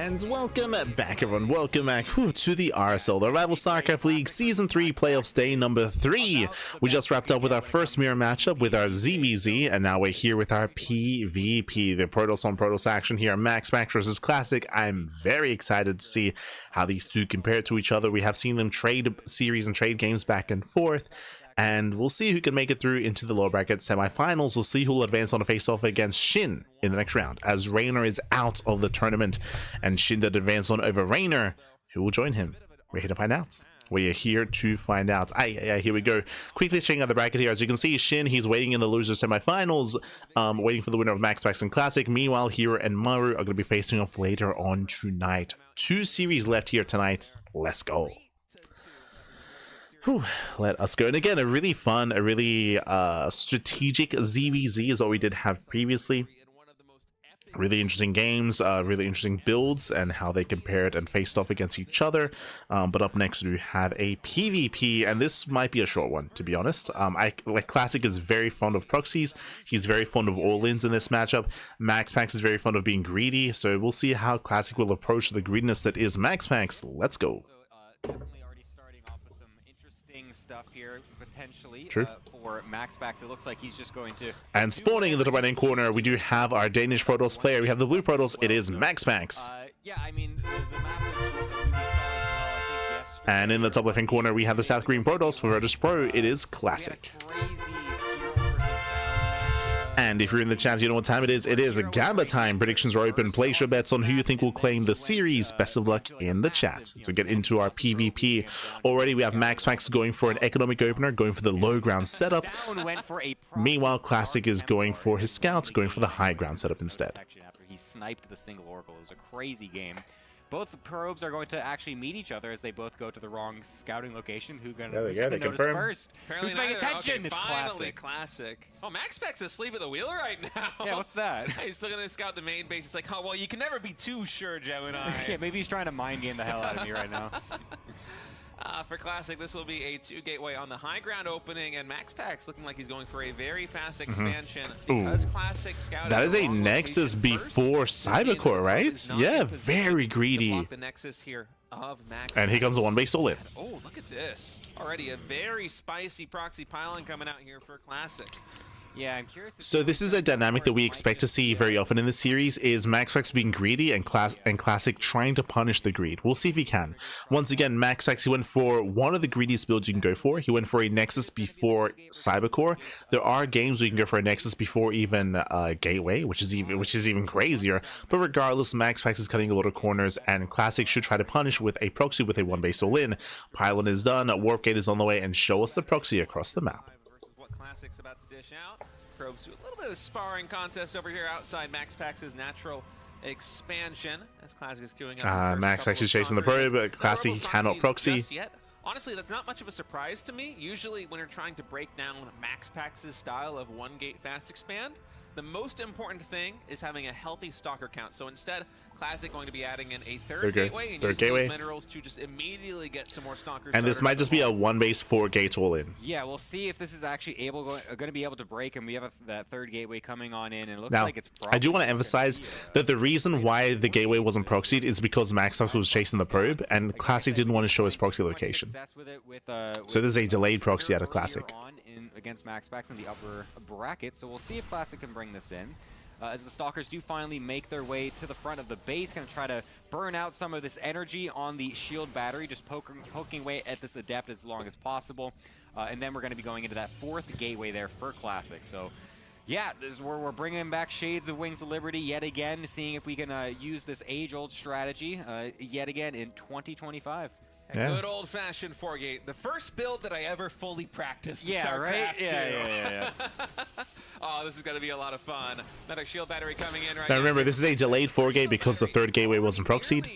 And welcome back, everyone. Welcome back to the RSL, the Rival StarCraft League Season 3 Playoffs Day number 3. We just wrapped up with our first mirror matchup with our ZVZ, and now we're here with our PvP, the Protoss on Protoss action here, MaxPax versus Classic. I'm very excited to see how these two compare to each other. We have seen them trade series and trade games back and forth, and we'll see who can make it through into the lower bracket semifinals. We'll see who will advance on a face-off against Shin in the next round, as Raynor is out of the tournament, and Shin did advance on over Raynor. Who will join him? We're here to find out. We are here to find out. Here we go. Quickly checking out the bracket here. As you can see, Shin, he's waiting in the loser semifinals, waiting for the winner of MaxPax and Classic. Meanwhile, Hero and Maru are going to be facing off later on tonight. 2 series left here tonight. Let's go. Whew, let us go. And again, a really fun, a really strategic ZVZ is what we did have previously. Really interesting games, really interesting builds, and how they compared and faced off against each other. But up next, we have a PvP, and this might be a short one, to be honest. Classic is very fond of proxies. He's very fond of all-ins in this matchup. MaxPax is very fond of being greedy, so we'll see how Classic will approach the greediness that is MaxPax. Let's go. Stuff here potentially for MaxPax. It looks like he's just going to. And spawning in the top right hand corner, we do have our Danish Protoss player. We have the blue Protoss. It is MaxPax. Yeah, I mean the map is what we saw as well, I think, yesterday. And in the top left hand corner, we have the South Green Protoss. For Virtus Pro, it is Classic. And if you're in the chat, you know what time it is. It is a Gamba time. Predictions are open. Place your bets on who you think will claim the series. Best of luck in the chat. So we get into our PvP. Already we have MaxPax going for an economic opener, going for the low ground setup. Meanwhile, Classic is going for his scouts, going for the high ground setup instead. After he sniped the single Oracle. It was a crazy game. Both probes are going to actually meet each other as they both go to the wrong scouting location. Who's going to notice first? Apparently who's paying attention? Okay, it's finally, Classic. Oh, MaxPax is asleep at the wheel right now. Yeah, what's that? He's still going to scout the main base. It's like, oh, well, you can never be too sure, Gemini. Yeah, maybe he's trying to mind game the hell out of me right now. For Classic, this will be a 2 gateway on the high ground opening, and MaxPax looking like he's going for a very fast expansion. Because Classic scouted that is a Nexus before Cybercore, right? Yeah, very greedy. The Nexus here of MaxPax. And here comes the one base all in. Oh, look at this. Already a very spicy proxy pylon coming out here for Classic. Yeah, I'm curious. So this is a dynamic that we expect to see very often in this series, is MaxPax being greedy and Classic trying to punish the greed. We'll see if he can. Once again, MaxPax, he went for one of the greediest builds you can go for. He went for a Nexus before Cybercore. There are games where you can go for a Nexus before even Gateway, which is even crazier. But regardless, MaxPax is cutting a lot of corners, and Classic should try to punish with a proxy with a 1 base all in. Pylon is done, Warp Gate is on the way, and show us the proxy across the map. Classic's about to dish out. Probes do a little bit of a sparring contest over here outside MaxPax's natural expansion. As Classic is queuing up. MaxPax is chasing the probe, but Classic he cannot proxy. Honestly, that's not much of a surprise to me. Usually when you're trying to break down MaxPax's style of 1 gate fast expand, the most important thing is having a healthy stalker count. So instead, Classic going to be adding in a third gateway and using those minerals to just immediately get some more stalkers. And this might just be a 1 base 4 gates all in. Yeah, we'll see if this is actually going to be able to break, and we have that third gateway coming on in, and it looks like it's probably. I do want to emphasize that the reason why the gateway wasn't proxied is because MaxPax was chasing the probe, and Classic didn't want to show his proxy location. So there's a delayed proxy out of Classic. Against MaxPax in the upper bracket, so we'll see if Classic can bring this in. As the Stalkers do finally make their way to the front of the base, going to try to burn out some of this energy on the shield battery, just poking away at this Adept as long as possible. And then we're going to be going into that 4th gateway there for Classic. So yeah, this is where we're bringing back Shades of Wings of Liberty yet again, seeing if we can use this age-old strategy yet again in 2025. Yeah. Good old-fashioned 4-gate. The first build that I ever fully practiced in StarCraft right? Yeah. Oh, this is going to be a lot of fun. Another shield battery coming in right now. Remember, this is a delayed 4-gate because the 3rd gateway wasn't proxied.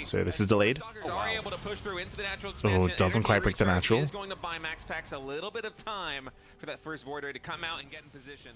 So this is delayed. Oh, doesn't quite break the natural. Is going to buy MaxPax a little bit of time for that first Void Ray to come out and get in position.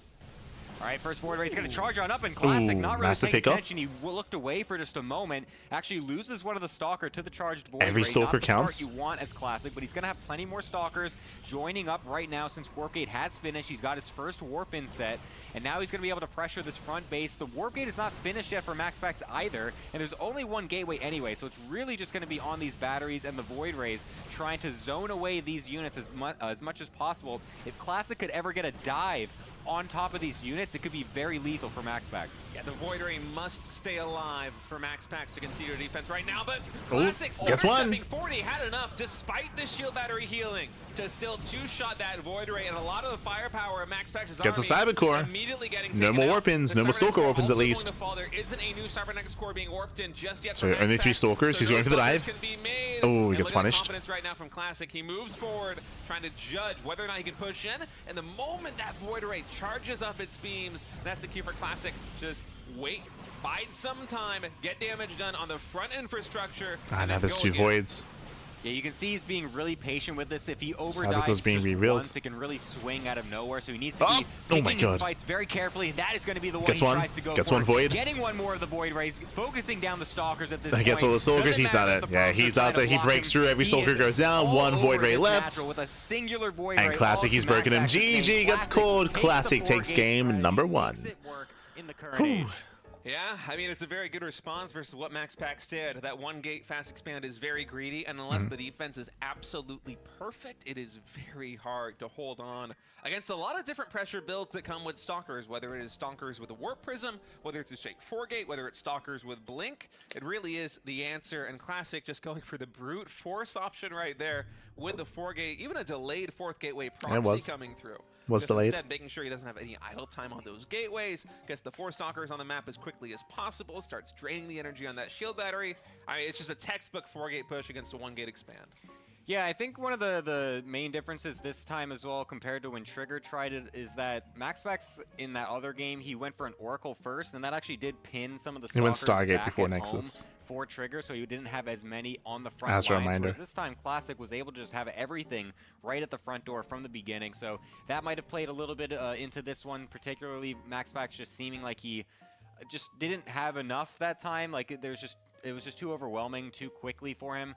All right, first Void Ray's going to charge on up, and Classic Ooh, not really massive paying pickup. attention. He looked away for just a moment, actually loses one of the Stalker to the charged Void Every Ray. Stalker Not the start counts. you want as Classic, but he's going to have plenty more Stalkers joining up right now since Warp Gate has finished. He's got his first Warp in set, and now he's going to be able to pressure this front base. The Warp Gate is not finished yet for MaxPax either, and there's only one gateway anyway, so it's really just going to be on these batteries and the Void Rays trying to zone away these units as much as possible. If Classic could ever get a dive on top of these units, it could be very lethal for MaxPax. Yeah, the Void Ray must stay alive for MaxPax to continue defense right now, but Ooh, Classic gets one. stepping forward. He had enough, despite the shield battery healing, to still two-shot that Void Ray, and a lot of the firepower of MaxPax's Gets a army Cyber Core. just immediately getting No taken more out. Warp-ins, The no more Cybernetic Stalker Core Warp-ins at also least. going to fall. There isn't a new Cybernetic Core being warped in just yet. So for only MaxPax. 3 Stalkers. He's So going for the no dive. Stalkers can be made. Oh, he And gets look at the punished. confidence right now from Classic. He moves forward, trying to judge whether or not he can push in, and the moment that Void Ray charges up its beams, that's the cue for Classic. Just wait, bide some time, get damage done on the front infrastructure. Ah, and now then there's go 2 again. voids. Yeah, you can see he's being really patient with this. If he Cybercore's overdives being just revealed. once, it can really swing out of nowhere. So he needs to Oh! be Oh my picking his God. fights very carefully. And that is going to be the one Gets he one. tries to go Gets for. one Void. Getting one more of the Void Rays, focusing down the Stalkers at this He point. gets all the Stalkers, Doesn't he's matter done if it. the Yeah, Pros he are does trying to it. He block breaks him. through, every He Stalker is goes down, all 1 Void over Ray this left. natural with a singular Void And Ray Classic, all he's to breaking him. MaxPax's name. GG gets Classic called. takes the Classic 4 takes gate, game number makes 1. it work in the current Whew. age. Yeah, I mean, it's a very good response versus what MaxPax did. That 1 gate fast expand is very greedy, and unless the defense is absolutely perfect, it is very hard to hold on against a lot of different pressure builds that come with Stalkers, whether it is Stalkers with a Warp Prism, whether it's a straight 4 gate, whether it's Stalkers with Blink. It really is the answer, and Classic just going for the brute force option right there with the 4 gate, even a delayed 4th gateway proxy coming through. Was Just delayed. Instead, making sure he doesn't have any idle time on those gateways, gets the 4 Stalkers on the map as quickly as possible, starts draining the energy on that shield battery. I mean, it's just a textbook 4 gate push against a 1 gate expand. Yeah, I think one of the main differences this time as well compared to when Trigger tried it is that MaxPax in that other game, he went for an Oracle first, and that actually did pin some of the He went Stalkers Stargate back before at Nexus. home for Trigger, so he didn't have as many on the front As a lines, reminder. whereas this time Classic was able to just have everything right at the front door from the beginning, so that might have played a little bit into this one, particularly MaxPax just seeming like he just didn't have enough that time, like it was just too overwhelming too quickly for him.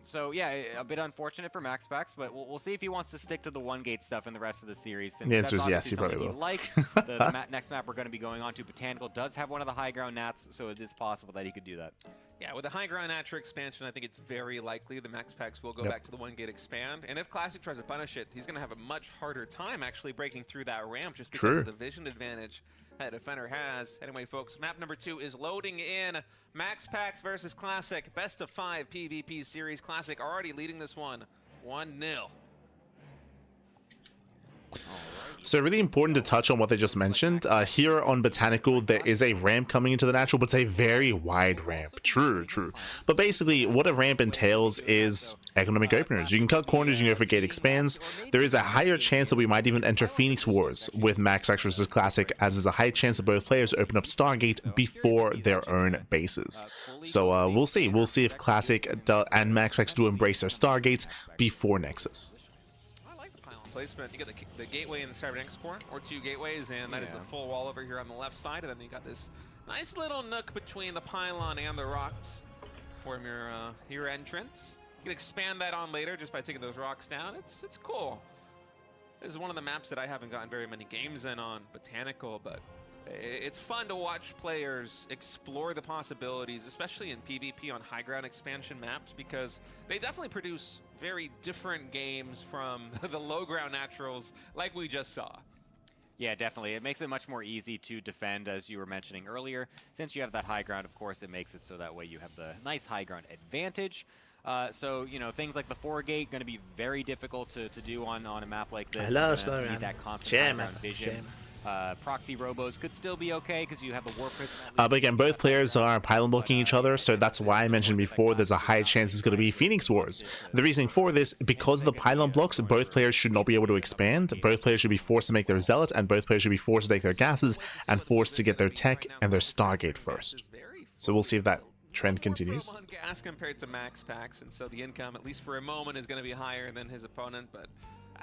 So yeah, a bit unfortunate for MaxPax, but we'll see if he wants to stick to the 1 gate stuff in the rest of the series. Since The answer that's is yes, he obviously probably something will. he likes. The next map we're going to be going on to, Botanical, does have one of the high ground nats, so it is possible that he could do that. Yeah, with the high ground Natra expansion, I think it's very likely the MaxPax will go back to the 1 gate expand. And if Classic tries to punish it, he's going to have a much harder time actually breaking through that ramp just because of the vision advantage that Defender has. Anyway, folks, map number 2 is loading in. MaxPax versus Classic. Best of 5 PvP series. Classic already leading this one 1-0. So really important to touch on what they just mentioned. Here on Botanical, there is a ramp coming into the natural, but it's a very wide ramp. True. But basically, what a ramp entails is economic openers. You can cut corners, you can go for gate expands. There is a higher chance that we might even enter Phoenix Wars with MaxPax versus Classic, as there's a high chance that both players open up Stargate before their own bases. So we'll see. We'll see if Classic and MaxPax do embrace their Stargates before Nexus. Placement. You get the gateway in the Cybernetics core, or 2 gateways, and that is the full wall over here on the left side, and then you got this nice little nook between the pylon and the rocks for your entrance. You can expand that on later just by taking those rocks down. It's cool. This is one of the maps that I haven't gotten very many games in on Botanical, but it's fun to watch players explore the possibilities, especially in PvP on high ground expansion maps, because they definitely produce very different games from the low ground naturals like we just saw. Yeah, definitely. It makes it much more easy to defend, as you were mentioning earlier. Since you have that high ground, of course, it makes it so that way you have the nice high ground advantage. So, you know, things like the 4 gate going to be very difficult to do on a map like this. Hello, You're gonna Slowman. need that constant high ground vision. Proxy robos could still be okay because you have the warp. But again, both players are pylon blocking each other, so that's why I mentioned before there's a high chance it's going to be Phoenix Wars. The reasoning for this, because of the pylon blocks, both players should not be able to expand, both players should be forced to make their Zealot, and both players should be forced to take their gases, and forced to get their tech and their Stargate first. So we'll see if that trend continues. On gas compared to MaxPax, and so the income, at least for a moment, is going to be higher than his opponent, but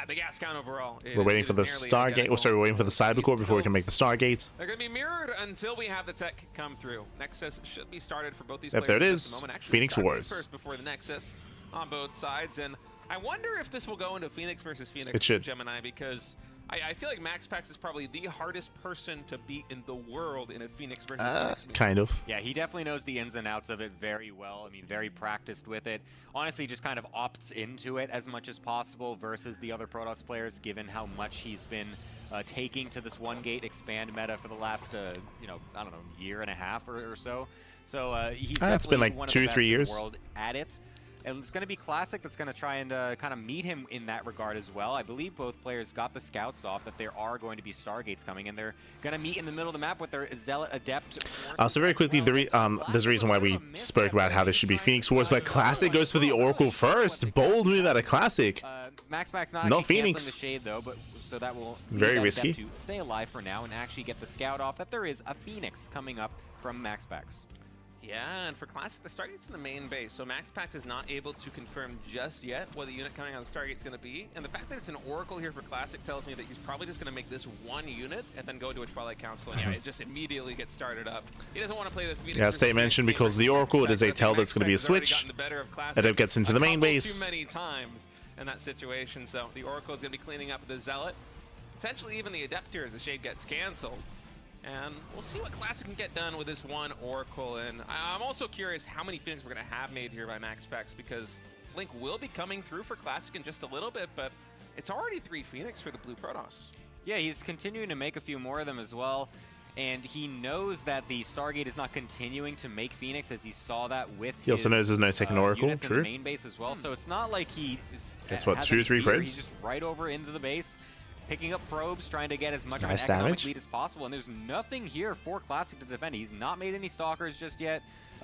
The gas count overall. We're waiting for the Stargate. Oh, sorry, we're waiting for the Cybercore before we can make the Stargate. They're going to be mirrored until we have the tech come through. Nexus should be started for both these Yep, players. there it at is. the moment. Actually, Phoenix Stargate's Wars. first before the Nexus on both sides, and I wonder if this will go into Phoenix versus Phoenix. It should. Gemini, because I feel like MaxPax is probably the hardest person to beat in the world in a Phoenix versus Phoenix match. Kind of. Yeah, he definitely knows the ins and outs of it very well. I mean, very practiced with it. Honestly, just kind of opts into it as much as possible versus the other Protoss players, given how much he's been taking to this one gate expand meta for the last, you know, I don't know, year and a half or so. So he's It's been like one of 2 the or best 3 in the years. world at it. And it's going to be Classic that's going to try and kind of meet him in that regard as well. I believe both players got the scouts off that there are going to be Stargates coming, and they're going to meet in the middle of the map with their Zealot Adept. So very quickly, there's a reason why we spoke about how this should be Phoenix Wars, but Classic goes for the Oracle first. Bold move out of Classic. MaxPax not No actually Phoenix. canceling the shade though, but so that will leave Very that risky. Adept to stay alive for now and actually get the scout off that there is a Phoenix coming up from MaxPax. Yeah, and for Classic, the Stargate's in the main base, so MaxPax is not able to confirm just yet what the unit coming on the Stargate's going to be. And the fact that it's an Oracle here for Classic tells me that he's probably just going to make this one unit and then go to a Twilight Council, and yeah, it just immediately gets started up. He doesn't want to play the Phoenix. Yeah, stay mentioned because the Oracle, it is a tell that's going to be a switch. Adept gets into the main base. Too many times in that situation, so the Oracle is going to be cleaning up the Zealot. Potentially even the Adept here as the Shade gets canceled. And we'll see what Classic can get done with this one Oracle. And I'm also curious how many Phoenix we're going to have made here by MaxPax, because Blink will be coming through for Classic in just a little bit, but it's already 3 Phoenix for the Blue Protoss. Yeah, he's continuing to make a few more of them as well. And he knows that the Stargate is not continuing to make Phoenix, as he saw that with He also knows there's no second Oracle, units in true. the main base as well. So it's not like he is, It's what, has 2 or any 3 fear. probes? He's just right over into the base, picking up probes, trying to get as much Nice of an economic damage. lead as possible. And there's nothing here for Classic to defend. He's not made any Stalkers just yet.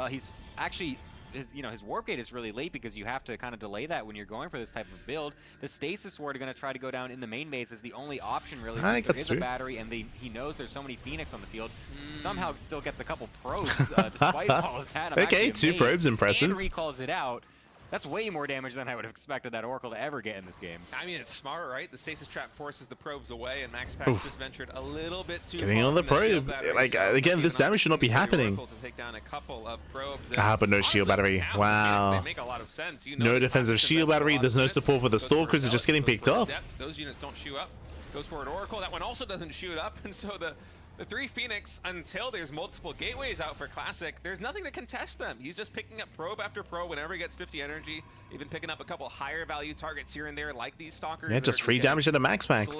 He's actually... his warp gate is really late because you have to kind of delay that when you're going for this type of build. The stasis ward are going to try to go down in the main base as the only option really. I think There that's is true. a battery, and he knows there's so many Phoenix on the field. Somehow still gets a couple probes despite all of that. I'm Okay, actually 2 amazed. probes, impressive. And recalls it out. That's way more damage than I would have expected that Oracle to ever get in this game. I mean, it's smart, right? The stasis trap forces the probes away, and MaxPax just ventured a little bit too Getting far on the from shield probe. battery, Like, so again, this enough damage should not be for the happening. Oracle to take down a couple of probes. But no shield Honestly, battery. now Wow. They make a lot of sense. You know, No the defensive Classic shield invested a battery. lot There's of no units. support for the Goes for Stalkers. They're just Zealot, getting goes picked for off. Adept. Those units don't shoot up. Goes for an Oracle. That one also doesn't shoot up, and so the 3 Phoenix, until there's multiple gateways out for Classic, there's nothing to contest them. He's just picking up probe after probe whenever he gets 50 energy, even picking up a couple higher value targets here and there, like these Stalkers. Yeah, that just are free getting damage at a MaxPax.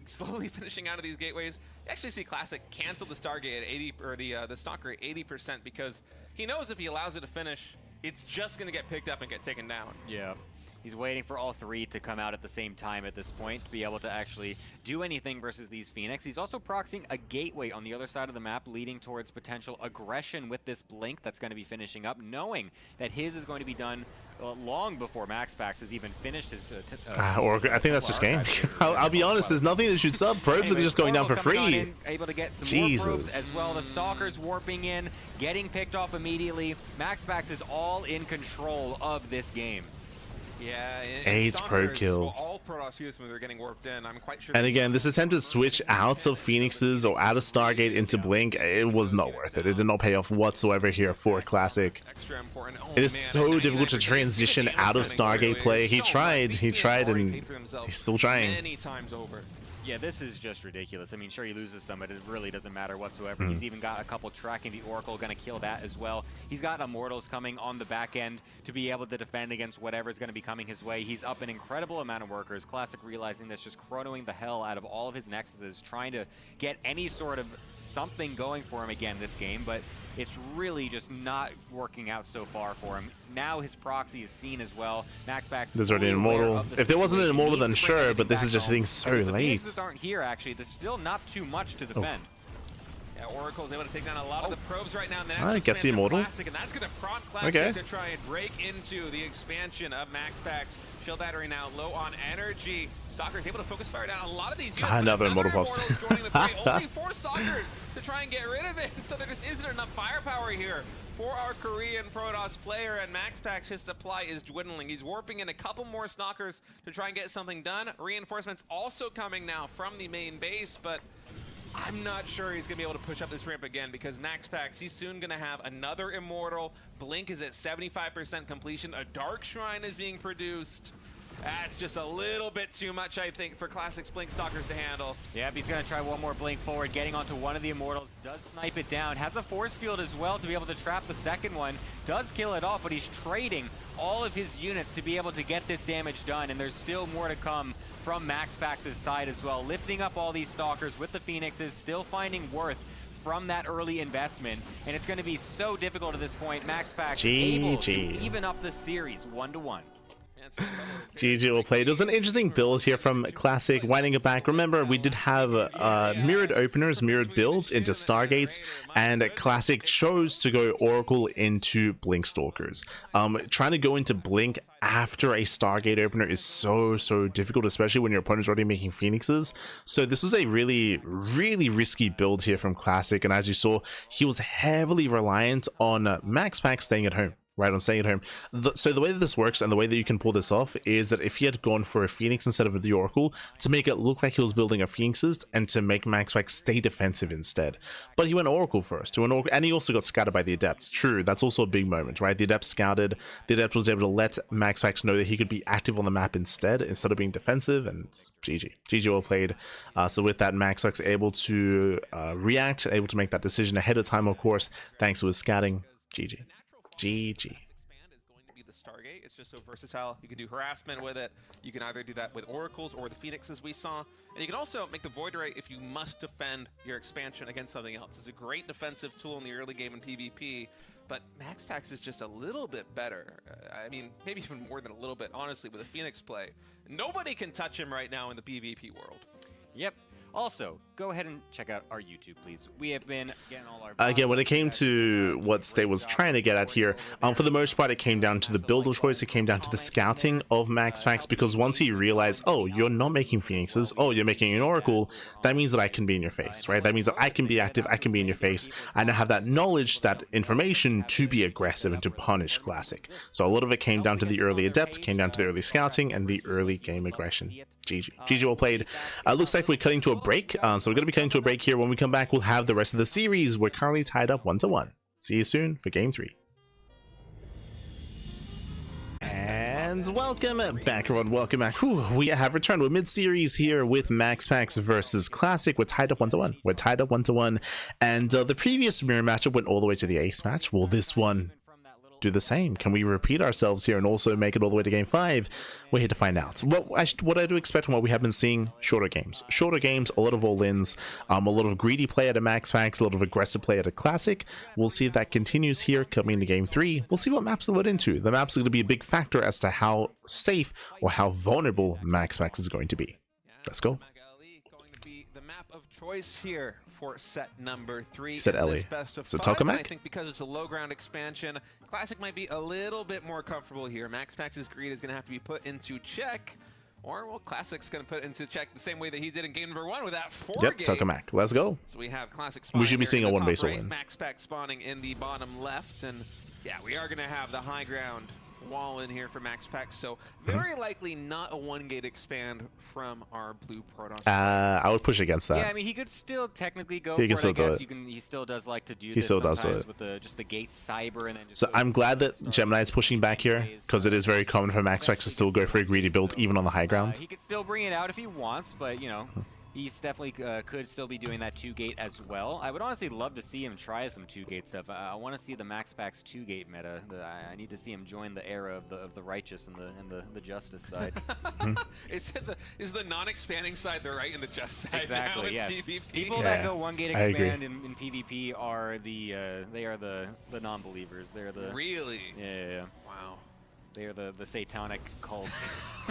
slowly finishing out of these gateways. You actually see Classic cancel the Stargate at 80, or the Stalker at 80%, because he knows if he allows it to finish, it's just going to get picked up and get taken down. Yeah. He's waiting for all 3 to come out at the same time at this point to be able to actually do anything versus these Phoenix. He's also proxying a gateway on the other side of the map, leading towards potential aggression with this Blink that's going to be finishing up, knowing that his is going to be done long before MaxPax has even finished his... Oracle, I think that's just game. I'll be honest, there's nothing that shoots up. Probes are just going down for free. Able to get some more probes Jesus. as well. The Stalkers warping in, getting picked off immediately. MaxPax is all in control of this game. Yeah, 8 probe kills. Well, all Protoss units when they're getting warped in. I'm quite sure. And again, this attempted switch out of Phoenixes or out of Stargate into Blink, it was not worth it. It did not pay off whatsoever here for Classic. Extra important. Oh, It is man, so I difficult to transition out of Stargate play. He tried, and he's still trying. Many times over. Yeah, this is just ridiculous. I mean, sure, he loses some, but it really doesn't matter whatsoever. He's even got a couple tracking the Oracle, going to kill that as well. He's got Immortals coming on the back end to be able to defend against whatever's going to be coming his way. He's up an incredible amount of workers. Classic realizing this, just chronoing the hell out of all of his Nexuses, trying to get any sort of something going for him again this game, but it's really just not working out so far for him. Now his proxy is seen as well. MaxPax. There's already an Immortal. If there wasn't an Immortal, then sure, but this is just hitting so late. The Phoenixes aren't here, actually. There's still not too much to defend. Yeah, Oracle's able to take down a lot of the probes right now. And then I guess the Immortal. Classic, and that's going to prompt Classic to try and break into the expansion of MaxPax. Shield battery now low on energy. Stalker's able to focus fire down a lot of these units. Another Immortal pops. Joining the fray. Only 4 Stalkers to try and get rid of it. So there just isn't enough firepower here for our Korean Protoss player, and MaxPax, his supply is dwindling. He's warping in a couple more Stalkers to try and get something done. Reinforcements also coming now from the main base, but I'm not sure he's going to be able to push up this ramp again because MaxPax, he's soon going to have another Immortal. Blink is at 75% completion. A Dark Shrine is being produced. That's just a little bit too much, I think, for Classic's Blink Stalkers to handle. Yep, he's going to try one more Blink forward, getting onto one of the Immortals. Does snipe it down. Has a force field as well to be able to trap the second one. Does kill it off, but he's trading all of his units to be able to get this damage done. And there's still more to come from MaxPax's side as well. Lifting up all these Stalkers with the Phoenixes, still finding worth from that early investment. And it's going to be so difficult at this point. MaxPax able to even up the series 1-1. GG will play. There's an interesting build here from Classic, winding it back. Remember, we did have mirrored openers, mirrored builds into Stargates, and Classic chose to go Oracle into Blink Stalkers. Trying to go into Blink after a Stargate opener is so difficult, especially when your opponent's already making Phoenixes. So this was a really risky build here from Classic, and as you saw, he was heavily reliant on MaxPax staying at home. Right, on staying at home. So the way that this works and the way that you can pull this off is that if he had gone for a Phoenix instead of the Oracle, to make it look like he was building a Phoenixes and to make MaxPax stay defensive instead. But he went Oracle first, and he also got scouted by the Adept. True, that's also a big moment, right? The Adept scouted, the Adept was able to let MaxPax know that he could be active on the map instead of being defensive, and GG well played. So with that, MaxPax able to react, able to make that decision ahead of time, of course, thanks to his scouting. GG. Expand is going to be the Stargate. It's just so versatile. You can do harassment with it. You can either do that with Oracles or the Phoenixes we saw. And you can also make the Void Ray if you must defend your expansion against something else. It's a great defensive tool in the early game in PvP, but MaxPax is just a little bit better. I mean, maybe even more than a little bit, honestly, with a Phoenix play. Nobody can touch him right now in the PvP world. Yep. Also, go ahead and check out our YouTube, please. We have been getting all our... Again, when it came to what State was trying to get at here, for the most part, it came down to the builder choice. It came down to the scouting of MaxPax, because once he realized, oh, you're not making Phoenixes, oh, you're making an Oracle, that means that I can be in your face, right? That means that I can be active, I can be in your face, and I have that knowledge, that information to be aggressive and to punish Classic. So a lot of it came down to the early Adept, came down to the early scouting, and the early game aggression. GG well played. Looks like we're cutting to a break, so we're going to be cutting to a break here. When we come back, we'll have the rest of the series. We're currently tied up 1-1. See you soon for Game 3. And welcome back, everyone. Welcome back. Whew, we have returned. We're mid-series here with MaxPax versus Classic. We're tied up 1-1. We're tied up 1-1. And the previous mirror matchup went all the way to the ace match. Will this one do the same? Can we repeat ourselves here and also make it all the way to Game 5? We're here to find out. What I do expect from what we have been seeing, shorter games, a lot of all-ins, a lot of greedy play at a MaxPax, a lot of aggressive play at a Classic. We'll see if that continues here coming into Game 3. We'll see what maps they load into. The maps are going to be a big factor as to how safe or how vulnerable MaxPax is going to be. Let's go. Going to be the map of choice here for set number 3. Said Ellie. So Tokamak? I think because it's a low ground expansion, Classic might be a little bit more comfortable here. MaxPax's greed is going to have to be put into check, or well, Classic's going to put it into check the same way that he did in game number 1 with that 4 Yep, game. Tokamak. Let's go. So we have Classic spawning. We should be seeing a one-base right, all-in. MaxPax spawning in the bottom left, and yeah, we are going to have the high ground wall in here for MaxPax, so very likely not a 1-gate expand from our blue Protoss. I would push against that. Yeah, I mean, he could still technically go He for can it, still I do guess. it. He still does like to do He this still does sometimes do it. with just the gate cyber and then just... So I'm glad that Gemini is pushing back here, because it is very common for MaxPax to still go for a greedy build, even on the high ground. He could still bring it out if he wants, but, you know, he's definitely could still be doing that 2-gate as well. I would honestly love to see him try some 2-gate stuff. I want to see the MaxPax 2-gate meta. I need to see him join the era of the righteous and the justice side. Is the non-expanding side the right and the just side? Exactly. Now in Yes. PvP? People that go 1-gate expand in PvP are the non-believers. They're the really. Yeah. Wow. They are the satanic cult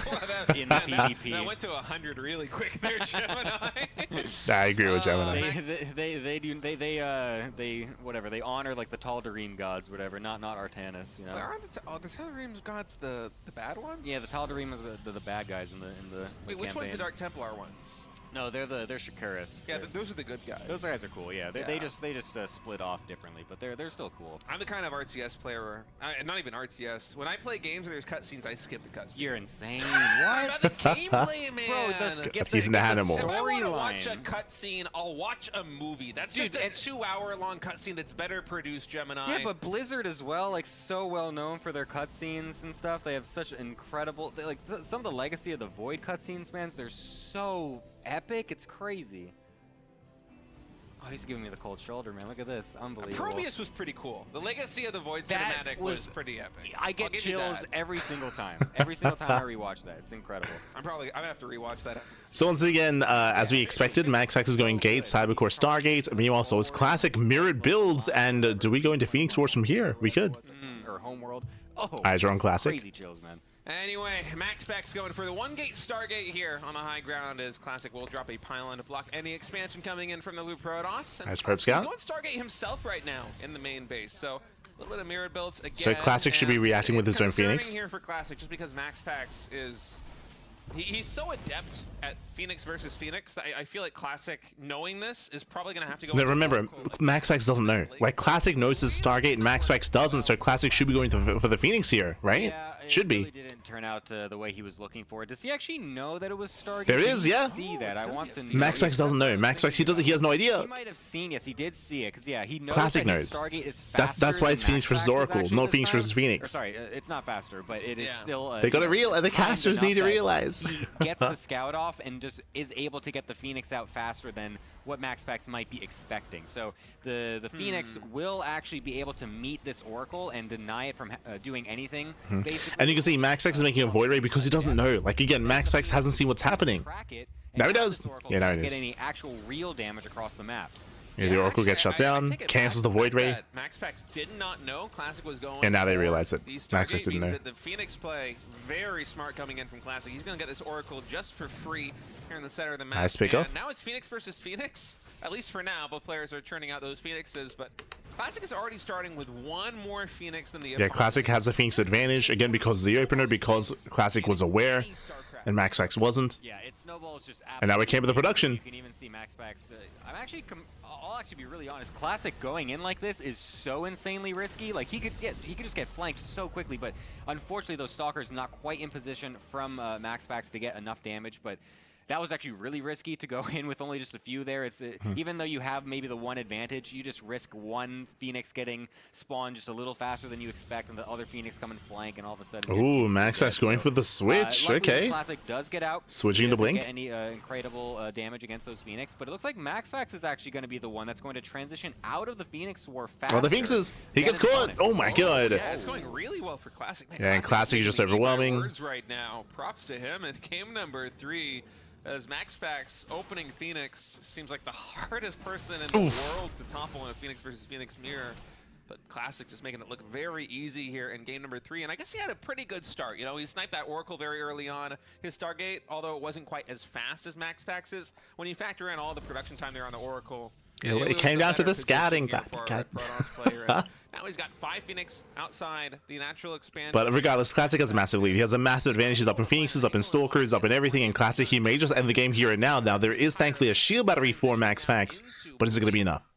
Well, in PvP. That went to 100 really quick there, Gemini. I agree with Gemini. They whatever, they honor like the Tal'Darim gods, whatever, not Artanis, you know. Well, aren't the Tal'Darim gods the bad ones? Yeah, the Tal'Darim is the bad guys in the Wait, which campaign. one's the Dark Templar ones? No, they're Shakaris. Yeah, those are the good guys. Those guys are cool. Yeah, they just split off differently, but they're still cool. I'm the kind of RTS player, not even RTS. When I play games where there's cutscenes, I skip the cutscenes. You're insane. About the gameplay, man. Bro, He's an animal. If I want to storyline. watch a cutscene, I'll watch a movie. That's Dude, just a 2-hour-long cutscene that's better produced, Gemini. Yeah, but Blizzard as well, like so well known for their cutscenes and stuff. They have such incredible, some of the Legacy of the Void cutscenes, man. They're so epic, it's crazy. Oh, he's giving me the cold shoulder, man. Look at this, unbelievable. Prometheus was pretty cool. The Legacy of the Void That cinematic was pretty epic. I get I'll give you chills that. every single time. Every single time I rewatch that, it's incredible. I'm gonna have to rewatch that. So once again, as we expected, MaxPax is going Gate, Cybercore, Stargate. Meanwhile, so is Classic mirrored builds. And do we go into Phoenix Wars from here? We could. Or Homeworld. Oh, Eyes are on Classic. crazy chills, man. Anyway, MaxPax going for the 1-gate Stargate here on the high ground as Classic will drop a pylon to block any expansion coming in from the Loop Protoss. And Nice Probe Classic Scout. going Stargate himself right now in the main base. So a little bit of mirrored builds again. So Classic should be and reacting with it's his own concerning Phoenix. here for Classic just because MaxPax is... He's so adept at Phoenix versus Phoenix that I feel like Classic, knowing this, is probably going to have to go... Now into remember, Oracle. MaxPax doesn't know. Like, Classic knows his Stargate and MaxPax doesn't, so Classic should be going for the Phoenix here, right? Yeah, it Should really be. didn't turn out the way he was looking for it. Does he actually know that it was Stargate? There Did is, he yeah. see that? I want to know. MaxPax doesn't know. MaxPax, he has no idea. He might have seen, yes, he did see it, because, yeah, he knows Classic that his knows. Stargate is faster That's why than it's Phoenix versus MaxPax's Oracle, actually not this Phoenix time. versus Phoenix. Or, sorry, it's not faster, but it is Yeah. still... They gotta the timed casters need to enough that realize. He gets the scout off and just is able to get the Phoenix out faster than what MaxPax might be expecting. So the Phoenix will actually be able to meet this Oracle and deny it from doing anything. Basically, And you can see MaxPax is making a Void Ray because he doesn't know. Like, again, MaxPax hasn't seen what's happening. Track it, and Now he now does. this Oracle Yeah, now can't he get does. any actual real damage across the map. Yeah, the Oracle gets shut down, take it cancels the back. Void Ray. That MaxPax did not know Classic was going. And now they for realize it. the MaxPax Stargate didn't means know. that the Phoenix play, very smart coming in from Classic. He's going to get this Oracle just for free here in the center of the map. Nice pick And off. now it's Phoenix versus Phoenix. At least for now, both players are churning out those Phoenixes, but Classic is already starting with one more Phoenix than the Yeah, opponent. Classic has the Phoenix advantage, again, because of the opener, because Classic was aware, and MaxPax wasn't. Yeah, it snowballs just. And now we came to the production. You can even see MaxPax. I'll actually be really honest. Classic going in like this is so insanely risky. Like he could just get flanked so quickly, but unfortunately those stalkers not quite in position from MaxPax to get enough damage. But that was actually really risky to go in with only just a few there. It's even though you have maybe the one advantage, you just risk one Phoenix getting spawned just a little faster than you expect, and the other Phoenix come and flank, and all of a sudden. Ooh, MaxPax going for the switch. Luckily, Okay. Classic does get out. Switching He to doesn't Blink. Get any incredible damage against those Phoenix, but it looks like MaxPax is actually going to be the one that's going to transition out of the Phoenix War faster. Oh, the Phoenixes. He than gets his caught. opponent. Oh my god. Yeah, it's going really well for Classic. Man, Yeah, and Classic is just making me eat my overwhelming. words right now. Props to him in game number 3. As MaxPax opening Phoenix seems like the hardest person in the world to topple in a Phoenix versus Phoenix mirror. But Classic just making it look very easy here in game number 3. And I guess he had a pretty good start. You know, he sniped that Oracle very early on. His Stargate, although it wasn't quite as fast as MaxPax's, when you factor in all the production time there on the Oracle, Yeah, it it was came the down to better the scouting position here back. for our God. Protoss player. And now he's got 5 Phoenix outside the natural expansion. But regardless, Classic has a massive lead. He has a massive advantage. He's up in Phoenixes, up in Stalkers, up in everything. In Classic, he may just end the game here and now. Now, there is thankfully a shield battery for MaxPax, but is it going to be enough?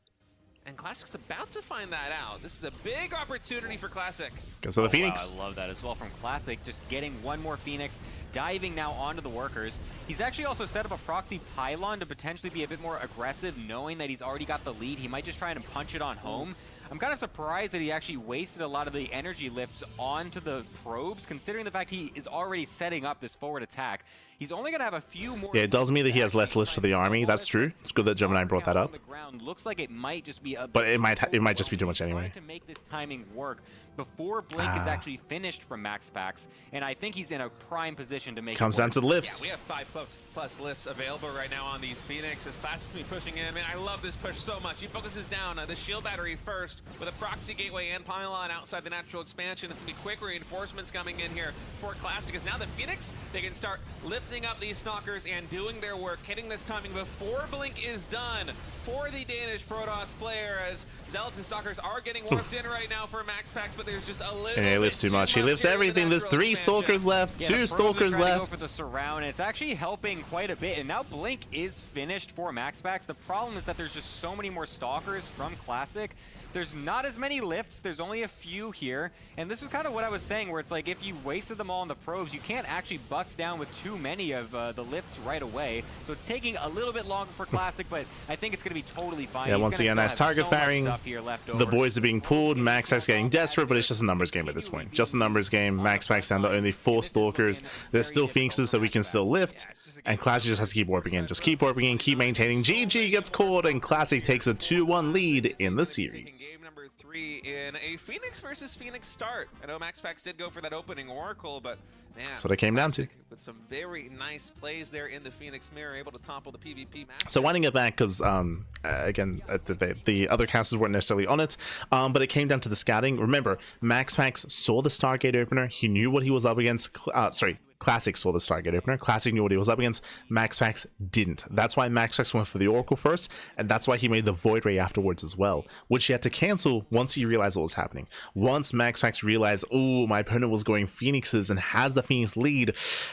And Classic's about to find that out. This is a big opportunity for Classic. Because of the Phoenix. Wow, I love that as well from Classic, just getting one more Phoenix, diving now onto the workers. He's actually also set up a proxy pylon to potentially be a bit more aggressive, knowing that he's already got the lead. He might just try and punch it on home. I'm kind of surprised that he actually wasted a lot of the energy lifts onto the probes, considering the fact he is already setting up this forward attack. he's only going to have a few more. Yeah, it does mean that he has less lifts for the army. That's true. It's good that Gemini brought that up. Looks like it might just be a But it might just be too much anyway. to make this timing work before Blink is actually finished from MaxPax, and I think he's in a prime position to make Comes it down work. to the lifts. Yeah, we have 5+ lifts available right now on these Phoenix. As Classic's me pushing in, man, I love this push so much. He focuses down the shield battery first with a proxy gateway and pylon outside the natural expansion. It's gonna be quick reinforcements coming in here for Classic. As now the Phoenix, they can start lifting up these stalkers and doing their work, hitting this timing before Blink is done for the Danish Protoss player, as Zealots and Stalkers are getting warped in right now for MaxPax, but there's just a little And he lifts too much. He lifts everything. There's 3 Stalkers left, Yeah, 2 the Stalkers Probes are trying to go left. for the surround, and it's actually helping quite a bit. And now Blink is finished for MaxPax. The problem is that there's just so many more Stalkers from Classic. There's not as many lifts. There's only a few here. And this is kind of what I was saying, where it's like if you wasted them all on the probes, you can't actually bust down with too many of the lifts right away. So it's taking a little bit longer for Classic, but I think it's going to be totally fine. Yeah, He's once gonna again, still nice have target so much firing. stuff here left The over. boys are being pulled. MaxPax getting desperate, but it's just a numbers game at this point. Just a numbers game. MaxPax down to only 4 Stalkers. There's still Phoenixes, so we can still lift. And Classic just has to keep warping in. Just keep warping in, keep maintaining. GG gets caught, and Classic takes a 2-1 lead in the series. Game number 3 in a Phoenix versus Phoenix start. I know MaxPax did go for that opening Oracle, but man, That's what it came down to. with some very nice plays there in the Phoenix mirror, able to topple the PvP match. So winding it back, because again, the other casters weren't necessarily on it, but it came down to the scouting. Remember, MaxPax saw the Stargate opener. He knew what he was up against. Classic saw the Stargate opener. Classic knew what he was up against. MaxPax didn't. That's why MaxPax went for the Oracle first, and that's why he made the Void Ray afterwards as well, which he had to cancel once he realized what was happening. Once MaxPax realized, oh, my opponent was going Phoenixes and has the Phoenix lead,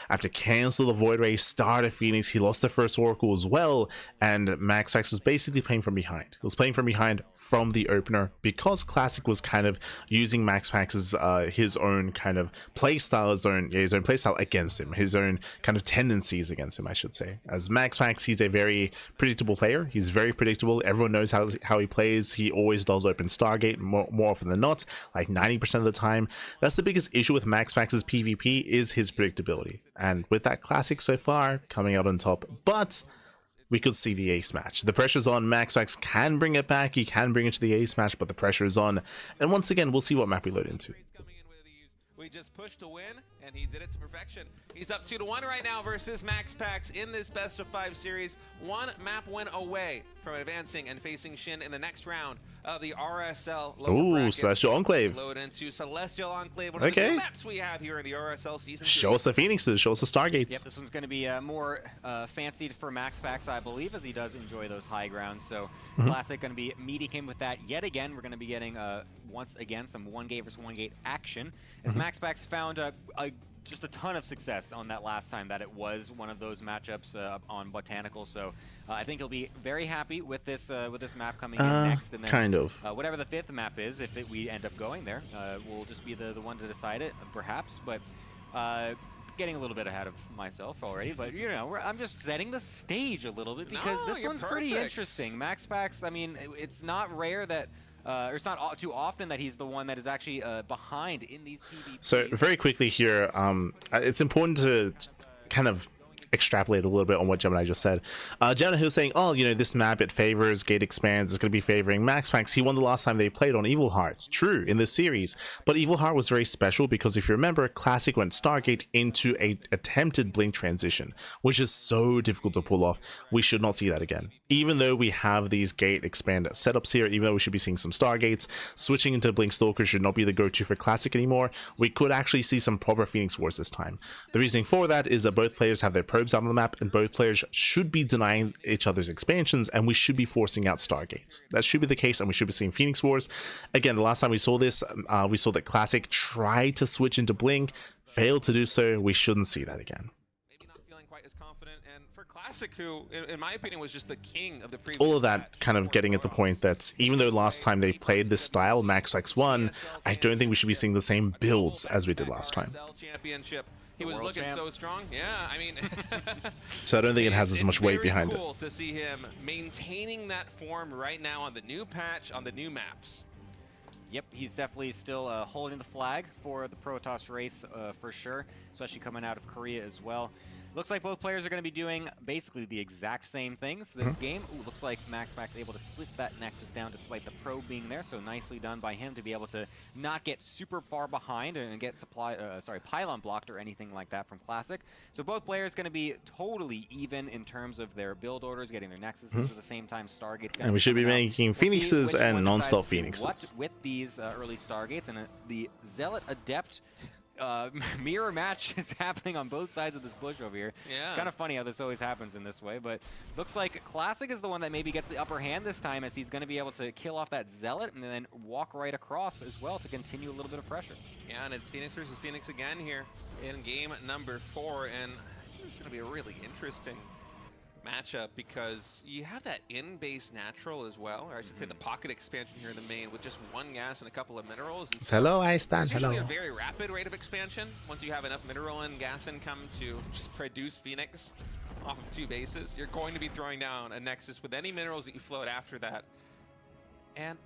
I have to cancel the Void Ray, start a Phoenix. He lost the first Oracle as well, and MaxPax was basically playing from behind. He was playing from behind from the opener because Classic was kind of using MaxPax's his own kind of playstyle, his own playstyle against him, his own kind of tendencies against him, I should say. As MaxPax, he's a very predictable player. He's very predictable. Everyone knows how he plays. He always does open Stargate more often than not, like 90% of the time. That's the biggest issue with MaxPax's PvP, is his predictability. And with that, Classic so far coming out on top, but we could see the ace match. The pressure's on. MaxPax can bring it back. He can bring it to the ace match, but the pressure is on. And once again, we'll see what map we load into. We just pushed to win, and he did it to perfection. He's up 2-1 right now versus MaxPax in this best of 5 series. 1 map win away from advancing and facing Shin in the next round of the RSL lower Ooh, bracket. Celestial Enclave. Load into Celestial Enclave, one of the new maps we have here in the RSL season 2. Show us the Phoenixes, show us the Stargates. Yep, this one's going to be more fancied for MaxPax, I believe, as he does enjoy those high grounds. So Classic going to be meeting him with that yet again. We're going to be getting, once again, some 1-gate versus 1-gate action, as MaxPax found just a ton of success on that last time that it was one of those matchups on Botanical. So I think he'll be very happy with this map coming in next. And then, kind of. whatever the 5th map is, if we end up going there, we'll just be the one to decide it, perhaps. But getting a little bit ahead of myself already, but you know, I'm just setting the stage a little bit because this one's pretty interesting. MaxPax, I mean, it's not rare that or it's not too often that he's the one that is actually behind in these PvPs. So very quickly here, it's important to kind of extrapolate a little bit on what Gemini just said. Gemini, who was saying, oh, you know, this map, it favors Gate Expands, it's going to be favoring MaxPax. He won the last time they played on Evil Hearts. True, in this series. But Evil Heart was very special because if you remember, Classic went Stargate into a attempted Blink transition, which is so difficult to pull off. We should not see that again. Even though we have these Gate Expand setups here, even though we should be seeing some Stargates, switching into Blink Stalker should not be the go-to for Classic anymore. We could actually see some proper Phoenix Wars this time. The reasoning for that is that both players have their probes out on the map, and both players should be denying each other's expansions, and we should be forcing out Stargates. That should be the case, and we should be seeing Phoenix Wars. Again, the last time we saw this, we saw that Classic tried to switch into Blink, failed to do so. We shouldn't see that again. Maybe not feeling quite as confident, and for Classic, who, in my opinion, was just the king of the previous all of that kind of getting at the point that even though last time they played this style, MaxPax won, I don't think we should be seeing the same builds as we did last time. Championship. He was looking so strong. Yeah, I mean, so I don't think it has as much weight behind it. It's cool to see him maintaining that form right now on the new patch, on the new maps. Yep, he's definitely still holding the flag for the Protoss race for sure, especially coming out of Korea as well. Looks like both players are going to be doing basically the exact same things this game. Ooh, looks like MaxPax able to slip that Nexus down despite the probe being there, so nicely done by him to be able to not get super far behind and get pylon blocked or anything like that from Classic. So both players going to be totally even in terms of their build orders, getting their Nexuses at the same time. Stargate's And we should be making Phoenixes and non-stop Phoenixes. What with these early Stargates, and the Zealot Adept mirror match is happening on both sides of this bush over here. Yeah. It's kind of funny how this always happens in this way, but looks like Classic is the one that maybe gets the upper hand this time, as he's going to be able to kill off that Zealot and then walk right across as well to continue a little bit of pressure. Yeah, and it's Phoenix versus Phoenix again here in game number 4, and I think this is going to be a really interesting matchup because you have that in-base natural as well, or I should say the pocket expansion here in the main with just 1 gas and a couple of minerals. And so Hello, I stand. there's usually Hello. a very rapid rate of expansion once you have enough mineral and gas income to just produce Phoenix off of 2 bases. You're going to be throwing down a Nexus with any minerals that you float after that. And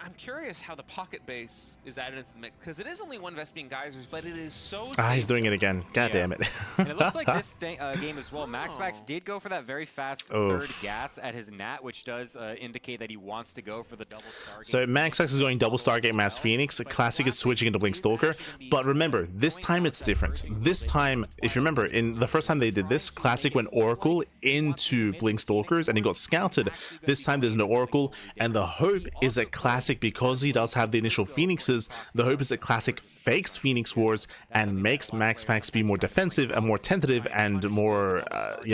I'm curious how the pocket base is added into the mix, because it is only 1 Vespian Geysers, but it is so Ah, he's safe. doing it again. God damn it. And it looks like this game as well, MaxPax did go for that very fast third gas at his Nat, which does indicate that he wants to go for the double Stargate. So MaxPax is going double Stargate Mass Phoenix. Classic is switching into Blink Stalker. But remember, this time it's different. This time, if you remember, in the first time they did this, Classic went Oracle into Blink Stalkers and he got scouted. This time there's no Oracle, and the hope is that Classic, because he does have the initial Phoenixes, the hope is that Classic fakes Phoenix Wars and makes MaxPax be more defensive and more tentative and more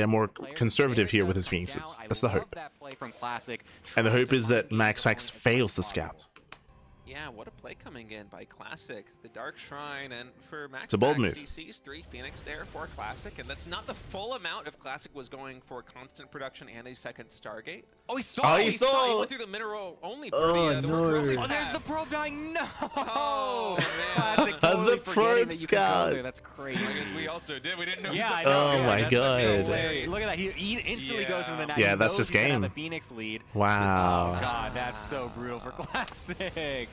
more conservative here with his Phoenixes. That's the hope. And the hope is that MaxPax fails to scout. Yeah, what a play coming in by Classic. The Dark Shrine, and for It's a bold MaxPax, move. he sees 3 Phoenix there for Classic, and that's not the full amount if Classic was going for constant production and a second Stargate. Oh, he saw! Oh, it! he saw! He went through the mineral only for Oh, the no. worker-only Oh, there's path. the probe dying. No! Oh, man. Classic totally The forgetting probe that you can go scout. there. That's crazy. I guess we also did. We didn't know. Yeah, I he was know. Oh yeah, my that's God. hilarious. Look at that. He instantly goes into the Nat. Yeah, He that's knows his he's gonna have game. the Phoenix lead. Wow. Oh god, that's so brutal for Classic.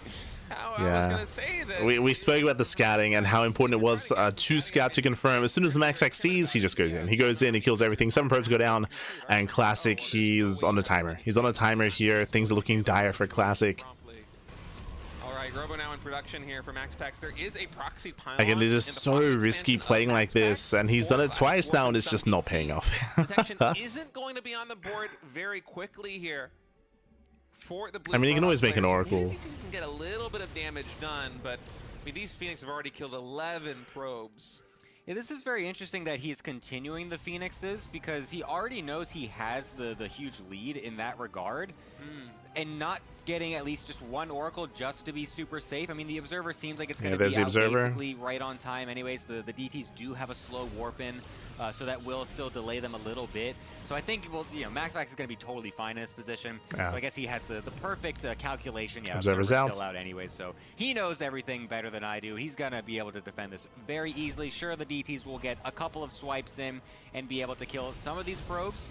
I was going to say that. We spoke about the scouting and how important it was to scout to confirm. As soon as the MaxPax sees, he just goes in. He goes in, he kills everything. 7 probes go down, and Classic, he's on a timer. He's on a timer here. Things are looking dire for Classic. All right, Robo now in production here for MaxPax. There is a proxy pylon. Again, it is in the so pocket risky expansion of playing like this, MaxPax and he's for done it Classic twice now, and with it's just some not paying off. Protection isn't going to be on the board very quickly here. For the blue I mean, you can always make an players. So Oracle. maybe just can get a little bit of damage done, but I mean, these Phoenix have already killed 11 probes. Yeah, this is very interesting that he's continuing the Phoenixes, because he already knows he has the huge lead in that regard. And not getting at least just 1 Oracle just to be super safe. I mean, the Observer seems like it's going to there's be the out Observer. basically right on time anyways. The DTs do have a slow warp in, so that will still delay them a little bit. So I think, well, you know, MaxPax is going to be totally fine in this position. Yeah. So I guess he has the perfect calculation. Yeah, Observer's out. still out anyways, so he knows everything better than I do. He's going to be able to defend this very easily. Sure, the DTs will get a couple of swipes in and be able to kill some of these probes.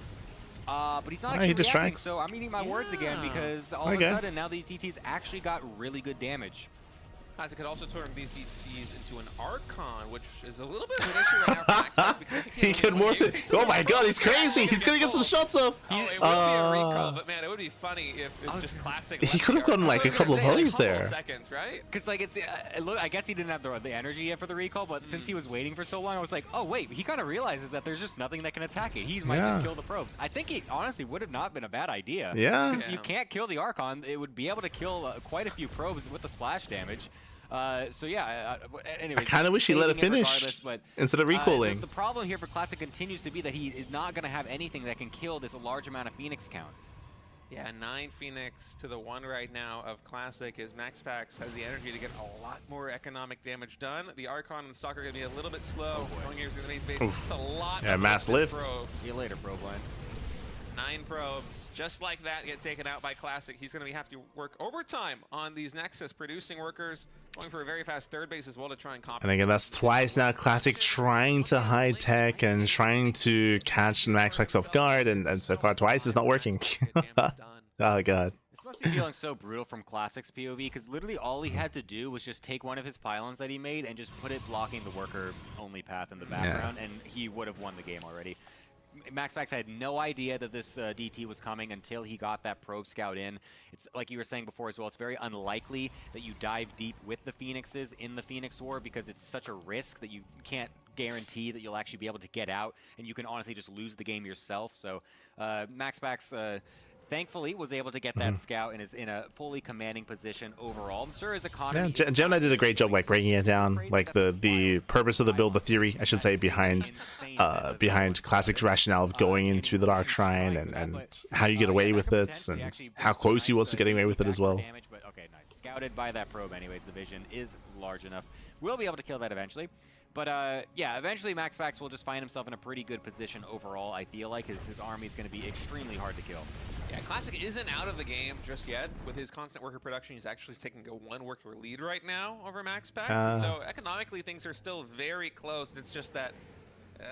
But he's not actually he reacting, distracts. so I'm eating my words again, because all of a sudden now these DTs actually got really good damage. Classic could also turn these DTs into an Archon, which is a little bit of an issue right now for MaxPax, because I think He can morph it. Oh my god, he's crazy. He's going to get some shots up. Oh, it would be a recall, but man, it would be funny if just Classic. He could have gotten like a couple of volleys there. Seconds, right? Because like I guess he didn't have the energy yet for the recall, but since he was waiting for so long, I was like, oh wait, he kind of realizes that there's just nothing that can attack it. He might just kill the probes. I think it honestly would have not been a bad idea. Yeah. Because you can't kill the Archon. It would be able to kill quite a few probes with the splash damage. So yeah, anyway. I kind of wish he let it finish but, instead of recalling. The problem here for Classic continues to be that he is not going to have anything that can kill this large amount of Phoenix count. Yeah, 9 Phoenix to the 1 right now of Classic, as MaxPax has the energy to get a lot more economic damage done. The Archon and Stalker are going to be a little bit slow going here through the main base. It's a lot of mass lift. probes. See you later, probe line. 9 probes, just like that, get taken out by Classic. He's going to have to work overtime on these Nexus producing workers, going for a very fast third base as well to try and compensate. And again, that's twice now. Classic trying to hide tech and trying to catch MaxPax off guard, and so far twice is not working. Oh god. This must be feeling so brutal from Classic's POV, because literally all he had to do was just take one of his pylons that he made and just put it blocking the worker-only path in the background, and he would have won the game already. MaxPax had no idea that this DT was coming until he got that probe scout in. It's like you were saying before as well, it's very unlikely that you dive deep with the Phoenixes in the Phoenix War, because it's such a risk that you can't guarantee that you'll actually be able to get out, and you can honestly just lose the game yourself. So MaxPax thankfully was able to get that scout and is in a fully commanding position overall. I'm sure his economy... Yeah, Gemini did a great job like breaking it down, like the purpose of the build, the theory, I should say, behind Classic's rationale of going into the Dark Shrine and how you get away with it and how close he was to getting away with it as well. But okay, nice. Scouted by that probe anyways. The vision is large enough. We'll be able to kill that eventually. But yeah, eventually MaxPax will just find himself in a pretty good position overall. I feel like his army is going to be extremely hard to kill. Yeah, Classic isn't out of the game just yet. With his constant worker production, he's actually taking a one worker lead right now over MaxPax. And so economically, things are still very close. It's just that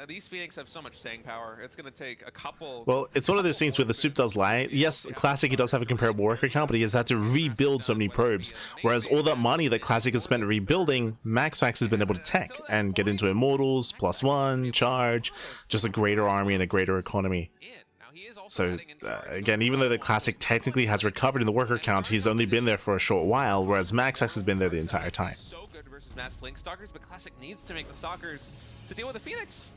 these Phoenix have so much staying power. It's going to take a couple... Well, it's one of those things where the soup does lie. Yes, Classic, he does have a comparable worker count, but he has had to rebuild so many probes. Whereas all that money that Classic has spent rebuilding, MaxPax has been able to tech and get into Immortals, +1, charge, just a greater army and a greater economy. So, again, even though the Classic technically has recovered in the worker count, he's only been there for a short while, whereas MaxPax has been there the entire time. So good versus Mass Blink Stalkers, but Classic needs to make the Stalkers to deal with the Phoenix.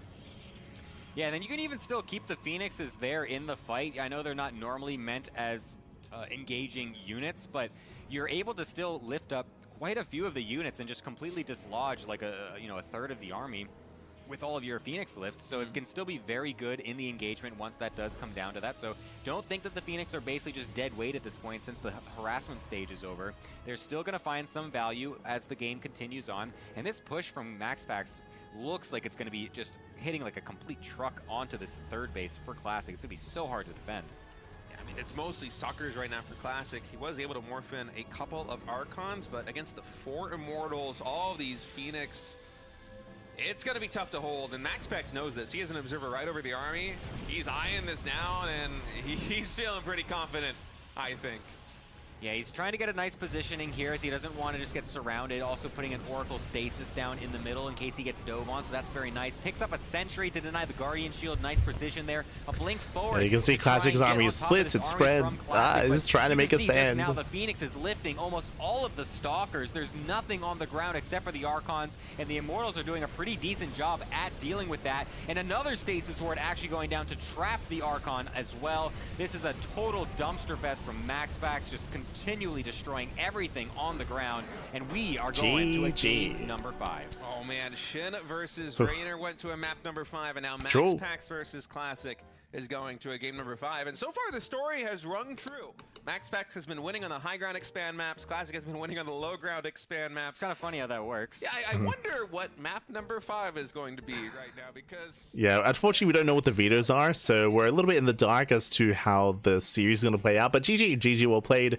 Yeah, and then you can even still keep the Phoenixes there in the fight. I know they're not normally meant as engaging units, but you're able to still lift up quite a few of the units and just completely dislodge like a third of the army with all of your Phoenix lifts, so it can still be very good in the engagement once that does come down to that. So don't think that the Phoenix are basically just dead weight at this point since the harassment stage is over. They're still going to find some value as the game continues on, and this push from MaxPax looks like it's going to be just hitting like a complete truck onto this third base for Classic. It's going to be so hard to defend. Yeah, I mean, it's mostly Stalkers right now for Classic. He was able to morph in a couple of Archons, but against the 4 Immortals, all of these Phoenix... It's going to be tough to hold, and MaxPax knows this. He has an observer right over the army. He's eyeing this down, and he's feeling pretty confident, I think. Yeah, he's trying to get a nice positioning here as he doesn't want to just get surrounded. Also putting an Oracle Stasis down in the middle in case he gets dove on, so that's very nice. Picks up a Sentry to deny the Guardian Shield. Nice precision there. A blink forward. Yeah, you can see Classic's army is split. It's spread. He's trying to make a stand. Now the Phoenix is lifting almost all of the Stalkers. There's nothing on the ground except for the Archons, and the Immortals are doing a pretty decent job at dealing with that. And another Stasis Horde actually going down to trap the Archon as well. This is a total dumpster fest from MaxPax, just continually destroying everything on the ground, and we are going to a game number 5. Oh man, Shin versus Raynor went to a map number 5, and now MaxPax versus Classic is going to a game number 5. And so far the story has rung true. MaxPax has been winning on the high ground expand maps. Classic has been winning on the low ground expand maps. It's kind of funny how that works. Yeah, I wonder what map number 5 is going to be right now, because... Yeah, unfortunately we don't know what the vetoes are, so we're a little bit in the dark as to how the series is going to play out, but GG well played.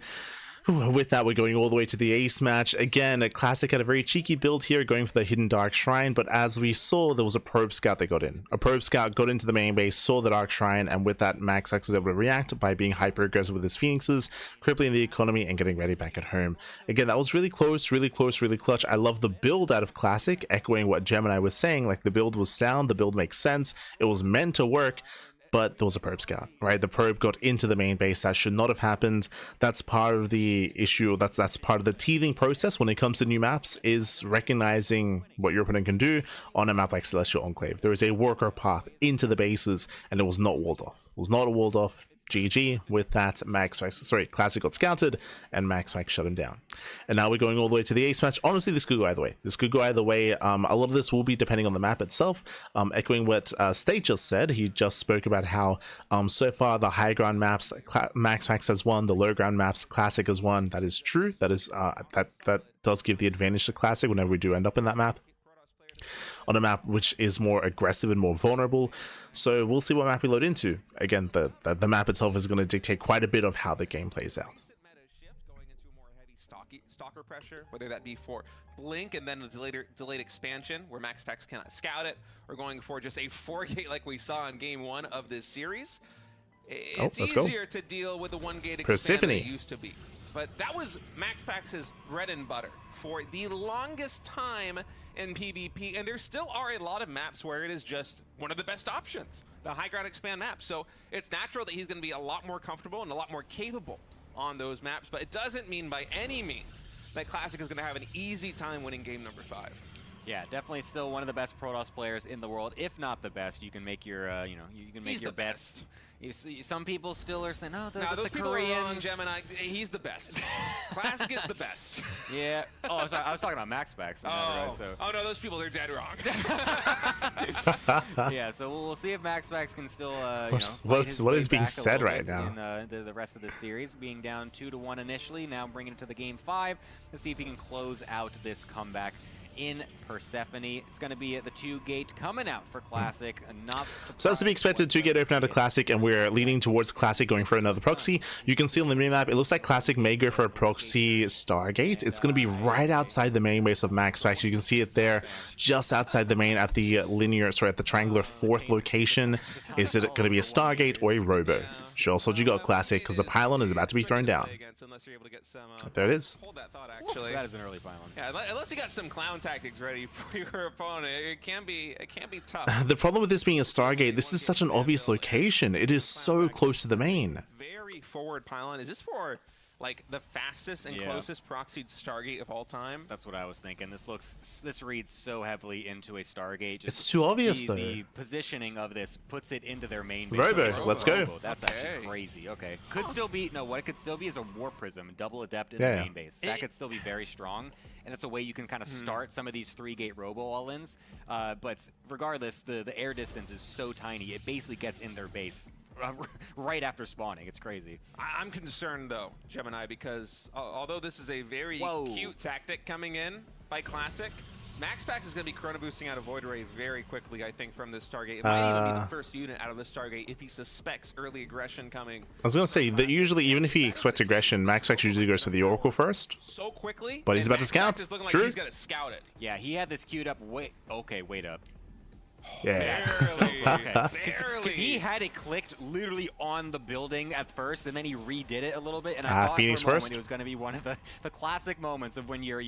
With that, we're going all the way to the ace match. Again, a Classic had a very cheeky build here, going for the Hidden Dark Shrine, but as we saw, there was a probe scout that got in. A probe scout got into the main base, saw the Dark Shrine, and with that, MaxPax was able to react by being hyper-aggressive with his Phoenixes, crippling the economy and getting ready back at home. Again, that was really close, really clutch. I love the build out of Classic, echoing what Gemini was saying. Like, the build was sound, the build makes sense, it was meant to work, but there was a probe scout, right? The probe got into the main base. That should not have happened. That's part of the issue. That's part of the teething process when it comes to new maps, is recognizing what your opponent can do on a map like Celestial Enclave. There is a worker path into the bases, and it was not walled off. It was not walled off. GG. With that, Classic got scouted, and MaxPax shut him down. And now we're going all the way to the ace match. Honestly, this could go either way. A lot of this will be depending on the map itself. Echoing what State just said, he just spoke about how so far the high ground maps, MaxPax has won, the low ground maps, Classic has won. That is true. That is that does give the advantage to Classic whenever we do end up in that map, on a map which is more aggressive and more vulnerable. So we'll see what map we load into. Again, the map itself is going to dictate quite a bit of how the game plays out. Going into more heavy stalker pressure, whether that be for Blink and then a delayed expansion where MaxPax cannot scout it, or going for just a 4-gate like we saw in game 1 of this series. It's let's go. easier to deal with the 1-gate expand Persephone. than it used to be. But that was MaxPax's bread and butter for the longest time in PvP, and there still are a lot of maps where it is just one of the best options, the high ground expand map. So it's natural that he's going to be a lot more comfortable and a lot more capable on those maps, but it doesn't mean by any means that Classic is going to have an easy time winning game number 5. Yeah, definitely still one of the best Protoss players in the world, if not the best. You can make your, you can make your bets. You see, some people still are saying, "Oh, those the people Koreans." are wrong, Gemini. He's the best. Classic is the best. Yeah. Oh, sorry, I was talking about MaxPax. Oh no, those people are dead wrong. Yeah, so we'll see if MaxPax can still, what is being said right now? In the rest of the series, being down 2-1 initially, now bringing it to the game 5 to see if he can close out this comeback in Persephone. It's going to be at the 2-gate coming out for Classic. So that's to be expected. 2-gate open out of Classic, and we're leading towards Classic going for another proxy. You can see on the minimap, it looks like Classic may go for a proxy Stargate. It's going to be right outside the main base of MaxPax. You can see it there, just outside the main at the at the triangular 4th location. Is it going to be a Stargate or a Robo? She also you got Classic because the pylon is about to be thrown down. There it is. Hold that thought, actually. That is an early pylon. Yeah, unless you got some clown tactics ready for your opponent, it can be tough. The problem with this being a Stargate, this is such an obvious location. It is so close to the main. Very forward pylon. Is this for like the fastest and closest proxied Stargate of all time? That's what I was thinking. This reads so heavily into a Stargate. It's too obvious though. The positioning of this puts it into their main base. Robo, let's go. That's actually crazy. Okay. Could still be, no, what it could still be is a War Prism, double Adept in the main base. That could still be very strong. And that's a way you can kind of start some of these 3-gate Robo all-ins. But regardless, the air distance is so tiny, it basically gets in their base right after spawning. It's crazy. I'm concerned though, Gemini, because although this is a very cute tactic coming in by Classic, MaxPax is going to be chrono boosting out of Void Ray very quickly, I think, from this Stargate. It might even be the first unit out of the Stargate if he suspects early aggression coming. I was going to say that usually, even if he expects aggression, MaxPax usually goes for the Oracle first. So quickly. But he's about to scout. Is looking like True. he's going to scout it. Yeah, he had this queued up. Wait up. Yeah. Because he had it clicked literally on the building at first, and then he redid it a little bit. And I thought Phoenix for a moment first. it was going to be one of the classic moments of when you're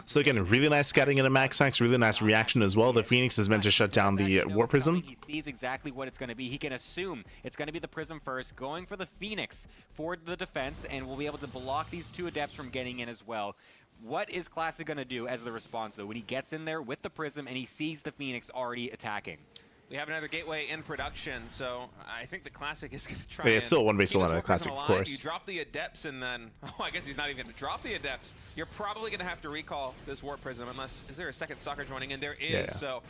So again, really nice scouting into MaxPax, really nice reaction as well. The Phoenix is meant to shut down the War Prism. He sees exactly what it's going to be. He can assume it's going to be the Prism first, going for the Phoenix for the defense, and will be able to block these 2 Adepts from getting in as well. What is Classic going to do as the response, though, when he gets in there with the Prism and he sees the Phoenix already attacking? We have another gateway in production, so I think the Classic is going to try. Yeah, it's still one base on a Classic, of course. You drop the Adepts, and then I guess he's not even going to drop the Adepts. You're probably going to have to recall this Warp Prism, unless is there a second Stalker joining in? There is. So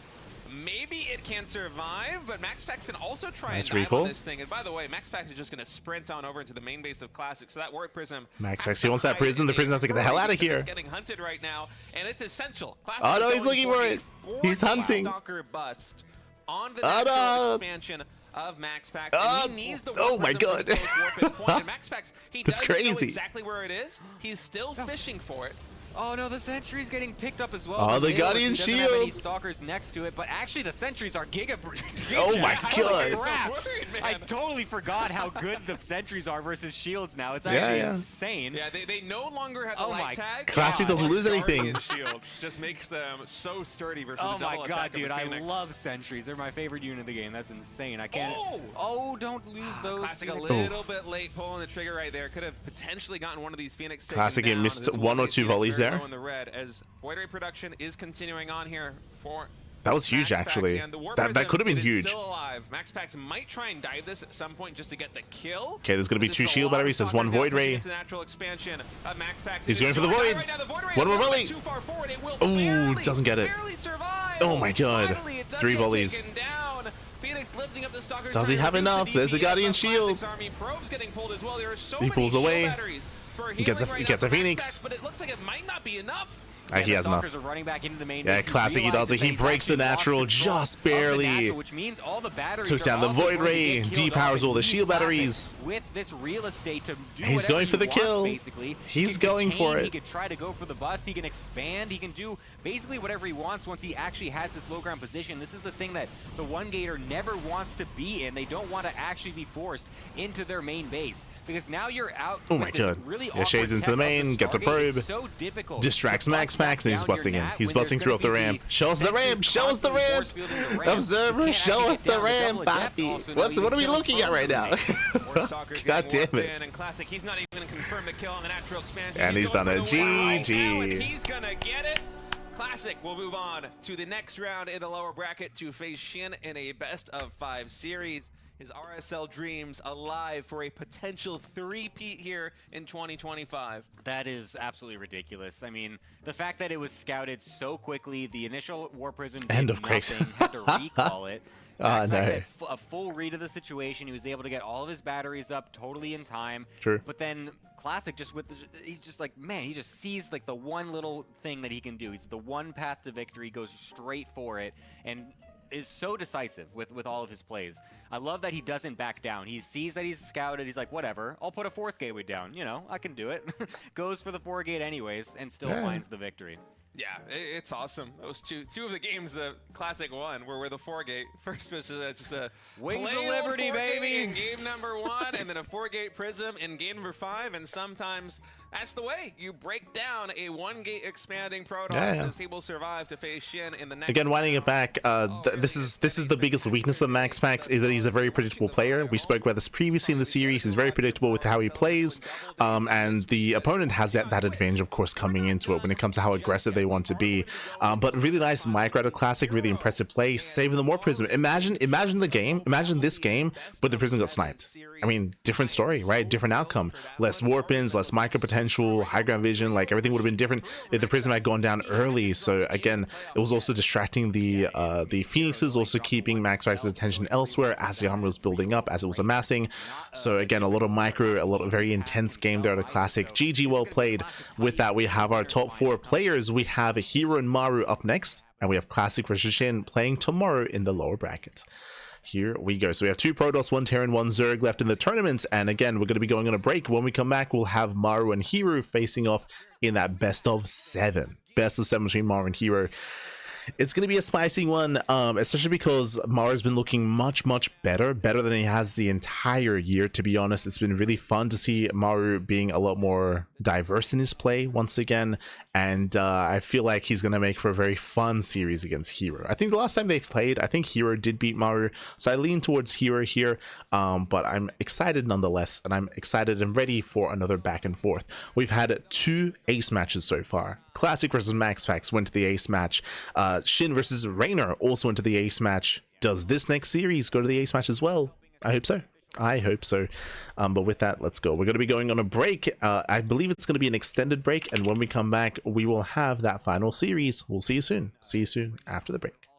maybe it can survive, but MaxPax can also try and dive on this thing. And by the way, MaxPax is just going to sprint on over into the main base of Classic. So that Warp Prism. MaxPax, he wants that Prism. The Prism has to get the hell out of here. It's getting hunted right now, and it's essential. Classic oh no, he's looking for it. He's hunting. Stalker bust on the natural expansion of MaxPax. He needs the oh my god. And MaxPax, he That's doesn't know crazy. exactly where it is. He's still fishing for it. Oh no, the Sentry's getting picked up as well. Oh, the Guardian Shield. Doesn't have any Shield. Stalkers next to it, but actually the Sentries are giga. Oh my god. I totally forgot how good the Sentries are versus Shields now. It's actually insane. Yeah, they no longer have the light tag. Classic doesn't lose anything. Shield just makes them so sturdy versus oh the double my attack god, dude, of the I Phoenix. love Sentries. They're my favorite unit in the game. That's insane. I can't. Oh, don't lose those. Classic a little bit late pulling the trigger right there. Could have potentially gotten one of these Phoenix taken Classic down. missed 1 or 2 volleys there. In the red as Void Ray production is continuing on here for that was huge, actually. That could have been huge. Still alive. MaxPax might try and dive this at some point just to get the kill. Okay, there's going to be 2 shield batteries. There's 1 Void Ray. Natural expansion of MaxPax. He's going for the Void. One more volley. Oh, doesn't get it. Oh my god. 3 volleys. Phoenix lifting up the Stalker. Does he have enough? There's a Guardian Shield. He pulls away. He gets a Phoenix. But it looks like it might not be enough. He has enough. Are running back into the main Yeah, base. Classic, he does it. He breaks the natural just barely. Which means all the batteries took down the Void Ray, depowers all the shield batteries. With this real estate to do he's going for the kill. Basically, he's going for it. He could try to go for the bust. He can expand. He can do basically whatever he wants once he actually has this low ground position. This is the thing that the one gator never wants to be in. They don't want to actually be forced into their main base. Because now you're out. Oh my god. Really Shades into the main, gets a probe, so distracts MaxPax, and he's busting in. He's busting through up the ramp. Show us the ramp! Show us the ramp! Observer, show us the ramp, Papi! What are we looking at right now? God damn it. And Classic, he's not even going to confirm the kill on the natural expansion. And he's done a GG. He's going to get it. Classic will move on to the next round in the lower bracket to face Shin in a best-of-5 series. His RSL dreams alive for a potential three-peat here in 2025. That is absolutely ridiculous. I mean, the fact that it was scouted so quickly, the initial War Prism did nothing, had to recall it. Oh, no. Had a full read of the situation. He was able to get all of his batteries up totally in time. True. But then Classic just he's just like, man, he just sees like the one little thing that he can do. He's the one path to victory, goes straight for it, and is so decisive with all of his plays. I love that he doesn't back down. He sees that he's scouted. He's like, whatever, I'll put a 4th gateway down. You know, I can do it. Goes for the 4 gate anyways and still finds the victory. Yeah, it's awesome. Those two of the games the Classic won were the 4 gate. First was just a Wings of Liberty, baby, in game number 1, and then a 4 gate Prism in game number 5. And sometimes that's the way you break down a 1 gate expanding Protoss as he will survive to face Shin in the next. Again, winding it back, this is the biggest weakness of MaxPax, is that he's a very predictable player. We spoke about this previously in the series. He's very predictable with how he plays, and the opponent has that advantage, of course, coming into it when it comes to how aggressive they want to be. But really nice micro out of Classic, really impressive play, saving the War Prism. Imagine the game, imagine this game, but the Prism got sniped. I mean, different story, right? Different outcome. Less warp-ins, less micro potential, high ground vision, like everything would have been different if the Prism had gone down early. So again, it was also distracting the Phoenixes, also keeping MaxPax's attention elsewhere as the armor was building up, as it was amassing. So again, a lot of micro, a lot of very intense game there at a Classic. GG, well played. With that, we have our top 4 players. We have Hero and Maru up next, and we have Classic versus Shin playing tomorrow in the lower brackets. Here we go. So we have 2 Protoss, 1 Terran, 1 Zerg left in the tournament. And again, we're going to be going on a break. When we come back, we'll have Maru and Hero facing off in that best of 7. Best of 7 between Maru and Hero. It's going to be a spicy one, especially because Maru's been looking much better than he has the entire year, to be honest. It's been really fun to see Maru being a lot more diverse in his play once again, and I feel like he's going to make for a very fun series against Hero. I think the last time they played, I think Hero did beat Maru, so I lean towards Hero here, but I'm excited nonetheless, and I'm excited and ready for another back and forth. We've had 2 ace matches so far. Classic versus MaxPax went to the ace match. Shin versus Raynor also went to the ace match. Does this next series go to the ace match as well? I hope so. I hope so. But with that, let's go. We're going to be going on a break. I believe it's going to be an extended break, and when we come back, we will have that final series. We'll see you soon. See you soon after the break.